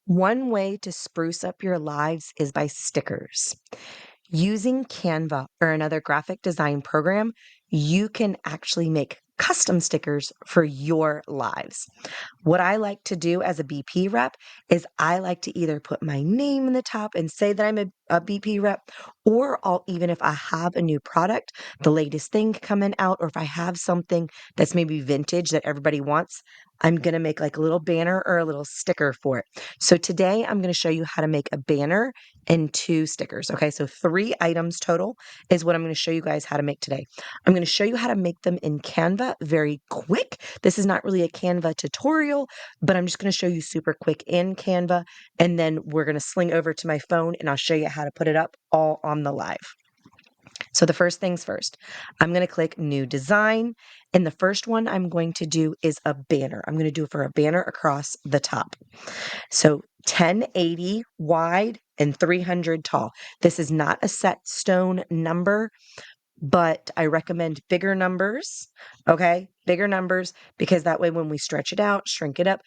One way to spruce up your lives is by stickers. Using Canva or another graphic design program, you can actually make custom stickers for your lives. What I like to do as a BP rep is I like to either put my name in the top and say that I'm a BP rep, or even if I have a new product, the latest thing coming out, or if I have something that's maybe vintage that everybody wants, I'm going to make like a little banner or a little sticker for it. So today I'm going to show you how to make a banner and two stickers. Okay, so 3 items total is what I'm going to show you guys how to make today. I'm going to show you how to make them in Canva very quick. This is not really a Canva tutorial, but I'm just going to show you super quick in Canva, and then we're going to sling over to my phone and I'll show you how to put it up all on the live. So the first things first, I'm going to click new design. And the first one I'm going to do is a banner. I'm going to do it for a banner across the top. So 1080 wide and 300 tall. This is not a set stone number, but I recommend bigger numbers. Okay. Bigger numbers, because that way when we stretch it out, shrink it up,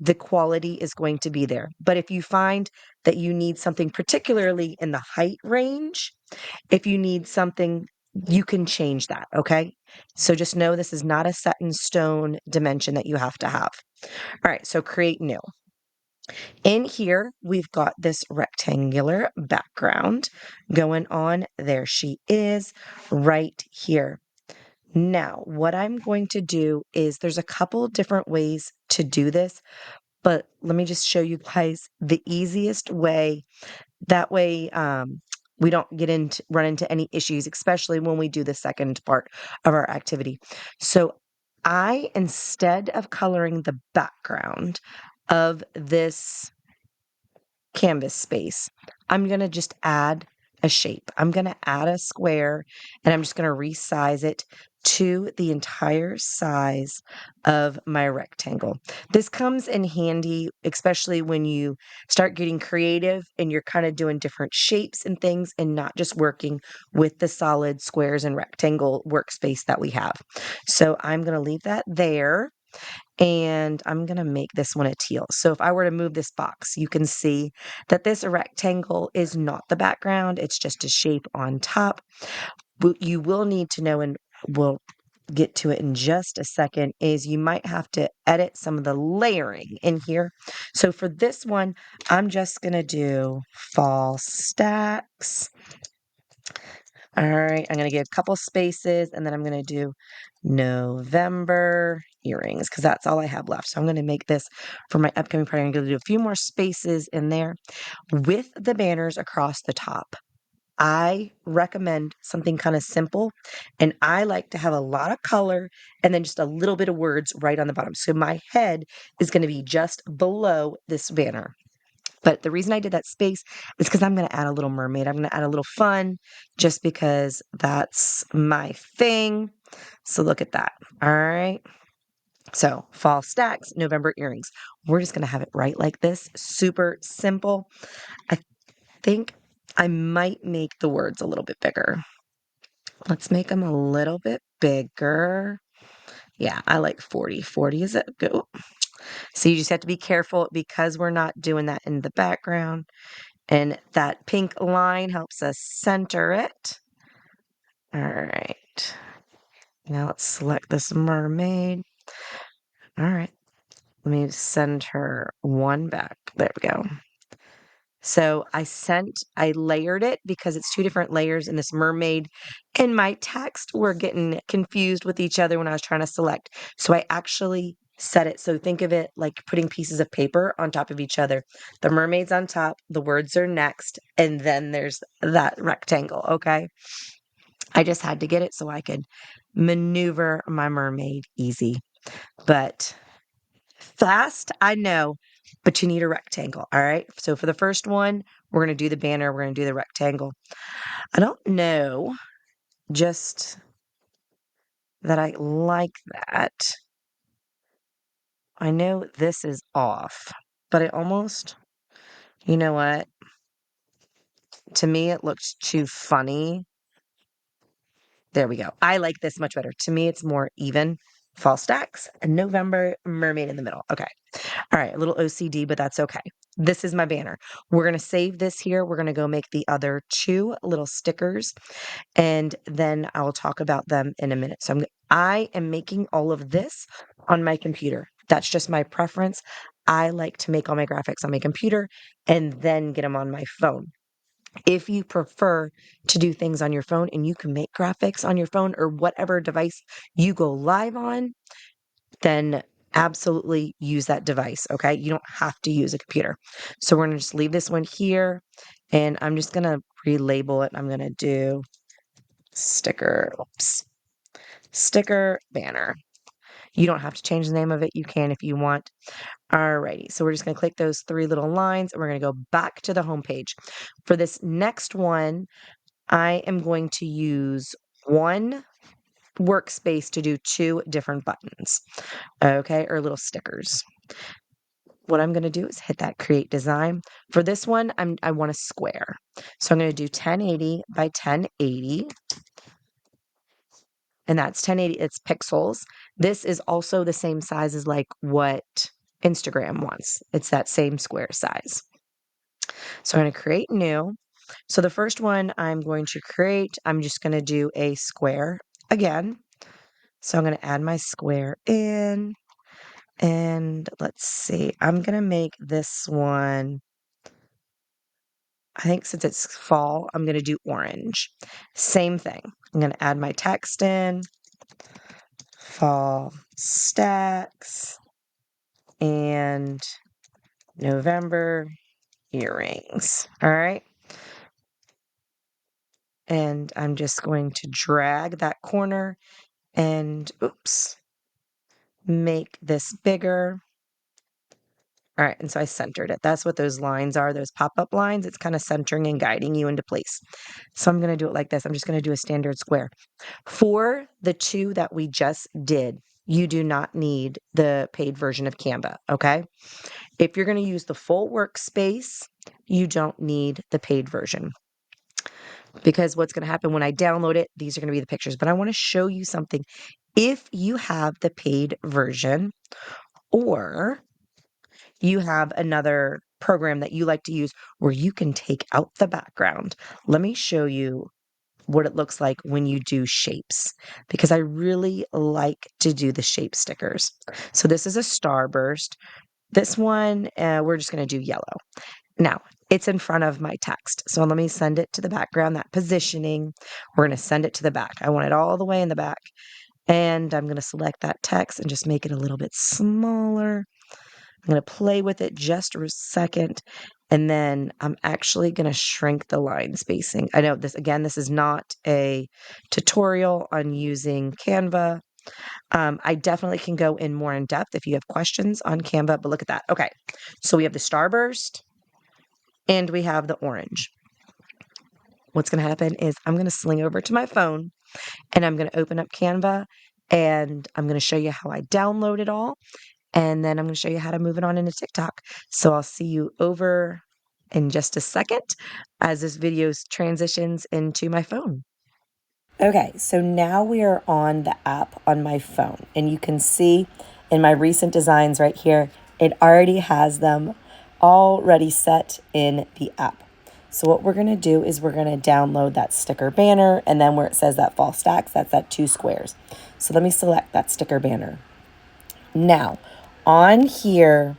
the quality is going to be there. But if you find that you need something particularly in the height range, if you need something, you can change that, okay? So just know this is not a set in stone dimension that you have to have. All right, so create new. In here, we've got this rectangular background going on. There she is right here. Now, what I'm going to do is there's a couple different ways to do this, but let me just show you guys the easiest way. That way, we don't run into any issues, especially when we do the second part of our activity. So instead of coloring the background of this canvas space, I'm going to just add a shape. I'm going to add a square, and I'm just going to resize it to the entire size of my rectangle. This comes in handy, especially when you start getting creative and you're kind of doing different shapes and things and not just working with the solid squares and rectangle workspace that we have. So I'm going to leave that there. And I'm going to make this one a teal. So if I were to move this box, you can see that this rectangle is not the background. It's just a shape on top. What you will need to know, and we'll get to it in just a second, is you might have to edit some of the layering in here. So for this one, I'm just going to do fall stacks. All right, I'm going to give a couple spaces, and then I'm going to do November earrings, because that's all I have left. So I'm going to make this for my upcoming project. I'm going to do a few more spaces in there with the banners across the top. I recommend something kind of simple, and I like to have a lot of color and then just a little bit of words right on the bottom. So my head is going to be just below this banner. But the reason I did that space is because I'm going to add a little mermaid. I'm going to add a little fun just because that's my thing. So look at that. All right. So fall stacks, November earrings. We're just going to have it right like this. Super simple. I think I might make the words a little bit bigger. Let's make them a little bit bigger. Yeah, I like 40. 40 is it? Go. So you just have to be careful because we're not doing that in the background. And that pink line helps us center it. All right. Now let's select this mermaid. All right. Let me send her one back. There we go. So I layered it because it's 2 different layers in this mermaid and my text were getting confused with each other when I was trying to select. So I actually set it. So think of it like putting pieces of paper on top of each other. The mermaid's on top, the words are next, and then there's that rectangle. Okay. I just had to get it so I could maneuver my mermaid easy. But fast, I know, but you need a rectangle. All right. So for the first one, we're going to do the banner. We're going to do the rectangle. I don't know, just that I like that. I know this is off, but I almost, you know what? To me, it looks too funny. There we go. I like this much better. To me, it's more even. Fall stacks, and November mermaid in the middle. Okay. All right. A little OCD, but that's okay. this is my banner. We're going to save this here. We're going to go make the other 2 little stickers, and then I'll talk about them in a minute. So I am making all of this on my computer. That's just my preference. I like to make all my graphics on my computer and then get them on my phone. If you prefer to do things on your phone and you can make graphics on your phone or whatever device you go live on, then absolutely use that device, okay? You don't have to use a computer. So we're gonna just leave this one here, and I'm just gonna relabel it. I'm gonna do sticker banner. You don't have to change the name of it. You can if you want. Alrighty, so we're just gonna click those 3 little lines, and we're gonna go back to the home page. For this next one, I am going to use one workspace to do 2 different buttons, okay, or little stickers. What I'm gonna do is hit that create design. For this one, I want a square. So I'm gonna do 1080 by 1080, and that's 1080, it's pixels. This is also the same size as like what Instagram wants. It's that same square size. So I'm gonna create new. So the first one I'm going to create, I'm just gonna do a square again. So I'm gonna add my square in, and let's see, I'm gonna make this one, I think since it's fall, I'm gonna do orange. Same thing. I'm gonna add my text in, fall stacks, and November earrings. All right. And I'm just going to drag that corner and, oops, make this bigger. All right, and so I centered it. That's what those lines are, those pop-up lines. It's kind of centering and guiding you into place. So I'm going to do it like this. I'm just going to do a standard square. For the 2 that we just did, you do not need the paid version of Canva, okay? If you're going to use the full workspace, you don't need the paid version. Because what's going to happen when I download it, these are going to be the pictures. But I want to show you something. If you have the paid version, or you have another program that you like to use where you can take out the background, let me show you what it looks like when you do shapes, because I really like to do the shape stickers. So this is a starburst. This one, we're just going to do yellow. Now, it's in front of my text. So let me send it to the background, that positioning. We're going to send it to the back. I want it all the way in the back. And I'm going to select that text and just make it a little bit smaller. I'm going to play with it just for a second, and then I'm actually going to shrink the line spacing. I know this, again, this is not a tutorial on using Canva. I definitely can go in more in depth if you have questions on Canva, but look at that. Okay, so we have the starburst and we have the orange. What's going to happen is I'm going to sling over to my phone and I'm going to open up Canva, and I'm going to show you how I download it all. And then I'm going to show you how to move it on into TikTok. So I'll see you over in just a second as this video transitions into my phone. Okay, so now we are on the app on my phone, and you can see in my recent designs right here, it already has them already set in the app. So what we're going to do is we're going to download that sticker banner, and then where it says that fall stacks, that's that 2 squares. So let me select that sticker banner. Now, on here,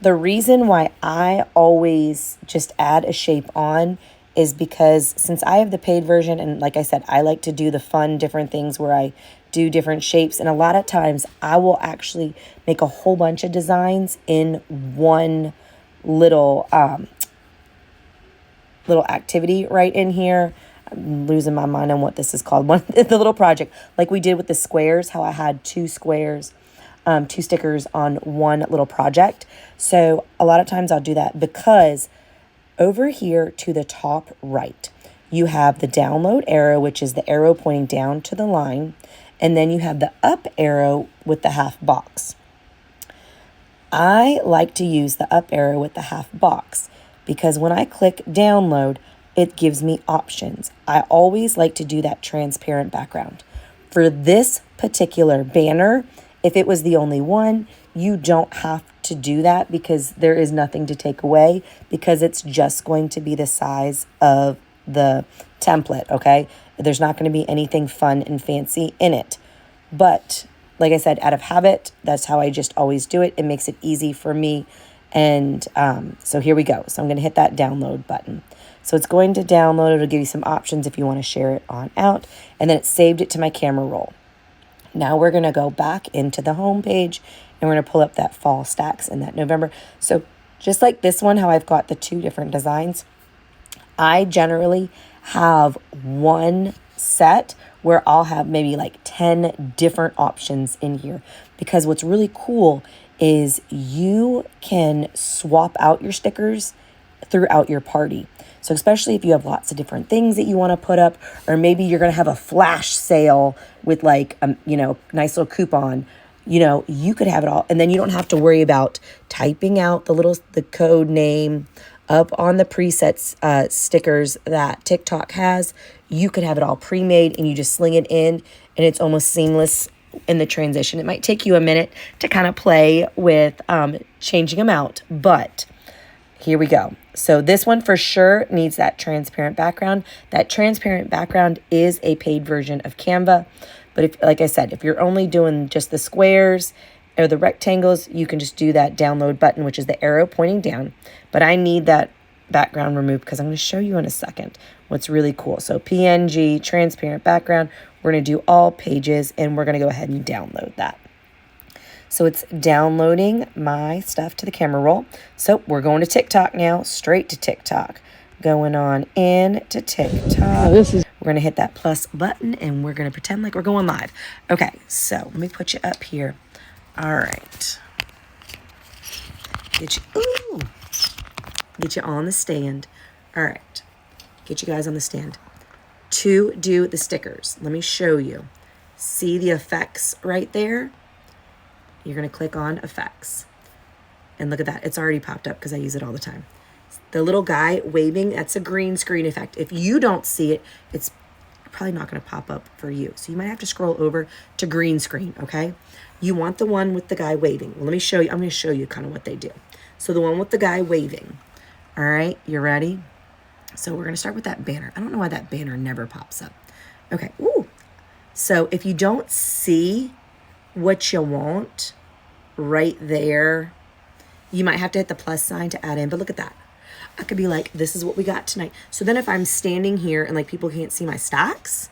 the reason why I always just add a shape on is because since I have the paid version, and like I said, I like to do the fun different things where I do different shapes, and a lot of times I will actually make a whole bunch of designs in one little little activity right in here. I'm losing my mind on what this is called. The little project, like we did with the squares, how I had 2 squares, 2 stickers on one little project. So a lot of times I'll do that because over here to the top right, you have the download arrow, which is the arrow pointing down to the line. And then you have the up arrow with the half box. I like to use the up arrow with the half box because when I click download, it gives me options. I always like to do that transparent background. For this particular banner, if it was the only one, you don't have to do that because there is nothing to take away, because it's just going to be the size of the template, okay? There's not going to be anything fun and fancy in it. But like I said, out of habit, that's how I just always do it. It makes it easy for me. And so here we go. So I'm going to hit that download button. So it's going to download. It'll give you some options if you want to share it on out. And then it saved it to my camera roll. Now we're going to go back into the home page and we're going to pull up that fall stacks and that November. So just like this one, how I've got the 2 different designs, I generally have one set where I'll have maybe like 10 different options in here, because what's really cool is you can swap out your stickers throughout your party. So especially if you have lots of different things that you want to put up, or maybe you're going to have a flash sale with like, nice little coupon, you could have it all. And then you don't have to worry about typing out the code name up on the presets stickers that TikTok has. You could have it all pre-made and you just sling it in, and it's almost seamless in the transition. It might take you a minute to kind of play with changing them out, but here we go. So this one for sure needs that transparent background. That transparent background is a paid version of Canva. But if, like I said, if you're only doing just the squares or the rectangles, you can just do that download button, which is the arrow pointing down. But I need that background removed because I'm going to show you in a second what's really cool. So PNG, transparent background, we're going to do all pages, and we're going to go ahead and download that. So it's downloading my stuff to the camera roll. So we're going to TikTok now, straight to TikTok. Going on in to TikTok. We're going to hit that plus button, and we're going to pretend like we're going live. Okay, so let me put you up here. All right. Get you on the stand. All right. Get you guys on the stand. To do the stickers, let me show you. See the effects right there? You're going to click on effects. And look at that. It's already popped up because I use it all the time. The little guy waving, that's a green screen effect. If you don't see it, it's probably not going to pop up for you. So you might have to scroll over to green screen, okay? You want the one with the guy waving. Well, let me show you. I'm going to show you kind of what they do. So the one with the guy waving. All right, you ready? So we're going to start with that banner. I don't know why that banner never pops up. Okay, ooh. So if you don't see what you want right there, you might have to hit the plus sign to add in. But look at that. I could be like, this is what we got tonight. So then if I'm standing here and like people can't see my stacks,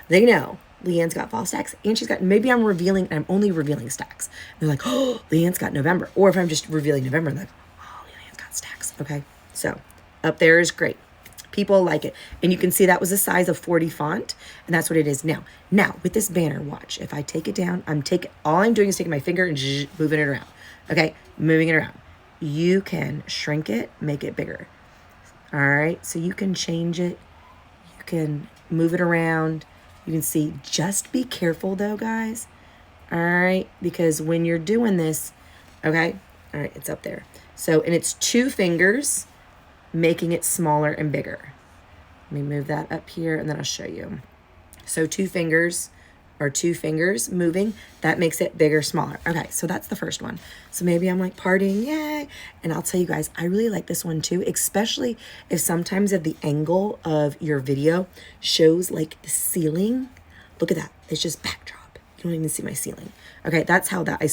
they know Leanne's got fall stacks and she's got, maybe I'm revealing, and I'm only revealing stacks. And they're like, oh, Leanne's got November. Or if I'm just revealing November, they're like, oh, Leanne's got stacks. Okay. So up there is great. People like it. And you can see that was a size of 40 font, and that's what it is now. Now with this banner, watch, if I take it down, all I'm doing is taking my finger and moving it around. Okay. Moving it around. You can shrink it, make it bigger. All right. So you can change it. You can move it around. You can see, just be careful though, guys. All right. Because when you're doing this, okay. All right. It's up there. So, and it's 2 fingers making it smaller and bigger. Let me move that up here and then I'll show you. So 2 fingers moving, that makes it bigger, smaller. Okay, so that's the first one. So maybe I'm like partying, yay. And I'll tell you guys, I really like this one too, especially if sometimes if the angle of your video shows like the ceiling. Look at that, it's just backdrop. You don't even see my ceiling. Okay, that's how I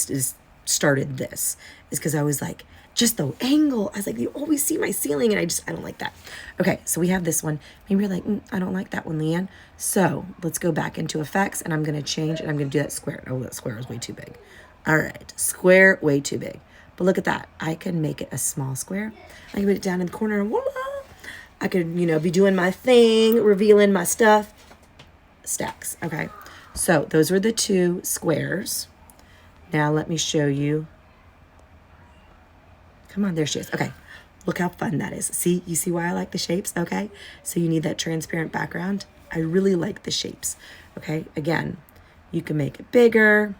started this, is because I was like, just the angle. I was like, you always see my ceiling, and I don't like that. Okay, so we have this one. Maybe you're like, I don't like that one, Leanne. So let's go back into effects, and I'm going to change, and I'm going to do that square. Oh, that square is way too big. All right, square, way too big. But look at that. I can make it a small square. I can put it down in the corner, and voila. I could, be doing my thing, revealing my stuff. Stacks, okay. So those were the 2 squares. Now let me show you. Come on, there she is. Okay, look how fun that is. See, you see why I like the shapes, okay? So you need that transparent background. I really like the shapes, okay? Again, you can make it bigger.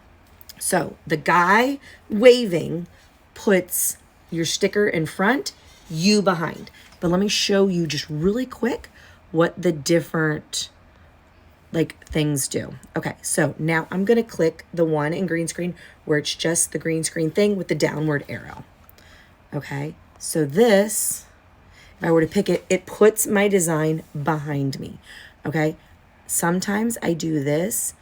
So the guy waving puts your sticker in front, you behind. But let me show you just really quick what the different like things do. Okay, so now I'm gonna click the one in green screen where it's just the green screen thing with the downward arrow. Okay, so this, if I were to pick it, it puts my design behind me. Okay, sometimes I do this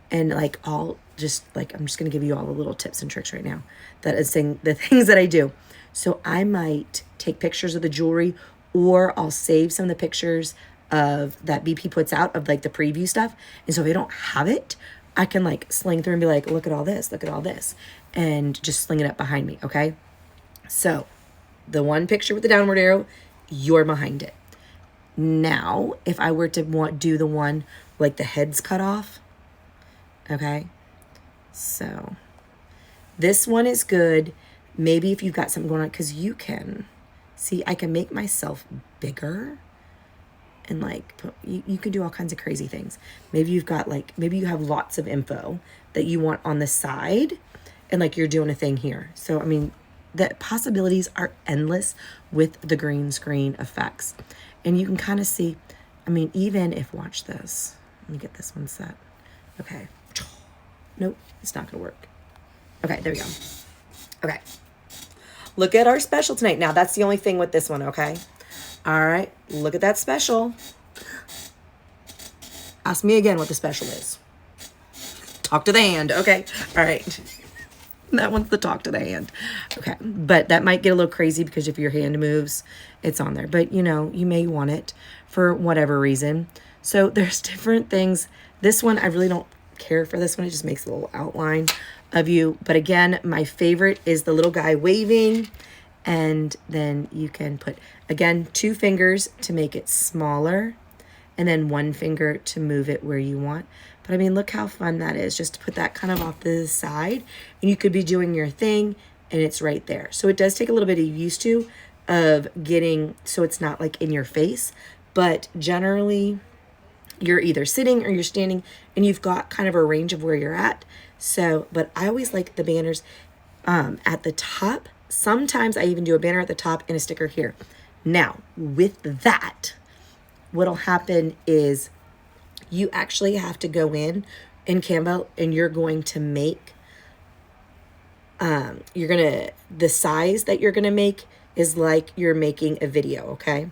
and like I'm just gonna give you all the little tips and tricks right now that is saying the things that I do. So I might take pictures of the jewelry, or I'll save some of the pictures of that BP puts out of like the preview stuff. And so if I don't have it, I can like sling through and be like, look at all this, and just sling it up behind me. Okay. So the one picture with the downward arrow, you're behind it. Now, if I were to do the one like the head's cut off, okay, so this one is good. Maybe if you've got something going on, because you can see, I can make myself bigger and like you can do all kinds of crazy things. Maybe you've got maybe you have lots of info that you want on the side and like you're doing a thing here. So I mean, the possibilities are endless with the green screen effects. And you can kind of see, I mean, even if, watch this, let me get this one set. Okay. Nope, it's not gonna work. Okay, there we go. Okay. Look at our special tonight. Now that's the only thing with this one, okay? All right, look at that special. Ask me again what the special is. Talk to the hand, okay? All right. That one's the talk to the hand. Okay, but that might get a little crazy because if your hand moves, it's on there. But you know, you may want it for whatever reason. So there's different things. This one, I really don't care for this one. It just makes a little outline of you. But again, my favorite is the little guy waving. And then you can put, again, 2 fingers to make it smaller, and then 1 finger to move it where you want. But I mean, look how fun that is, just to put that kind of off to the side, and you could be doing your thing and it's right there. So it does take a little bit of used to of getting, so it's not like in your face, but generally you're either sitting or you're standing and you've got kind of a range of where you're at. So, but I always like the banners at the top. Sometimes I even do a banner at the top and a sticker here. Now, with that, what'll happen is you actually have to go in Canva and you're going to make, the size that you're going to make is like you're making a video, okay?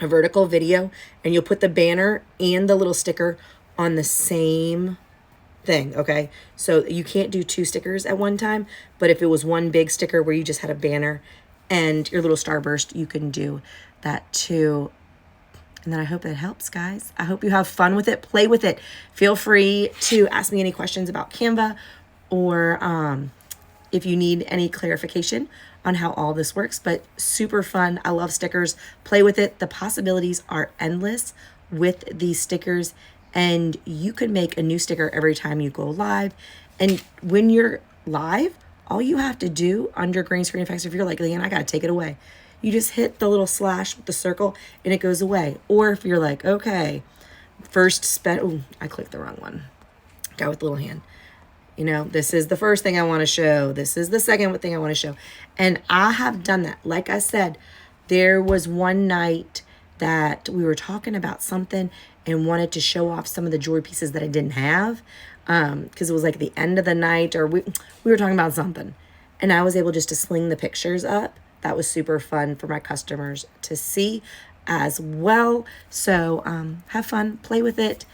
A vertical video, and you'll put the banner and the little sticker on the same thing, okay? So you can't do 2 stickers at one time, but if it was one big sticker where you just had a banner and your little starburst, you can do that too. And then I hope that helps, guys. I hope you have fun with it. Play with it. Feel free to ask me any questions about Canva, or if you need any clarification on how all this works. But super fun. I love stickers. Play with it. The possibilities are endless with these stickers. And you could make a new sticker every time you go live. And when you're live, all you have to do under green screen effects, if you're like, Leanne, I got to take it away, you just hit the little slash with the circle and it goes away. Or if you're like, okay, I clicked the wrong one. Guy with the little hand. You know, this is the first thing I want to show. This is the second thing I want to show. And I have done that. Like I said, there was one night that we were talking about something and wanted to show off some of the jewelry pieces that I didn't have, because it was like the end of the night, or we were talking about something, and I was able just to sling the pictures up. That was super fun for my customers to see as well. So have fun, play with it,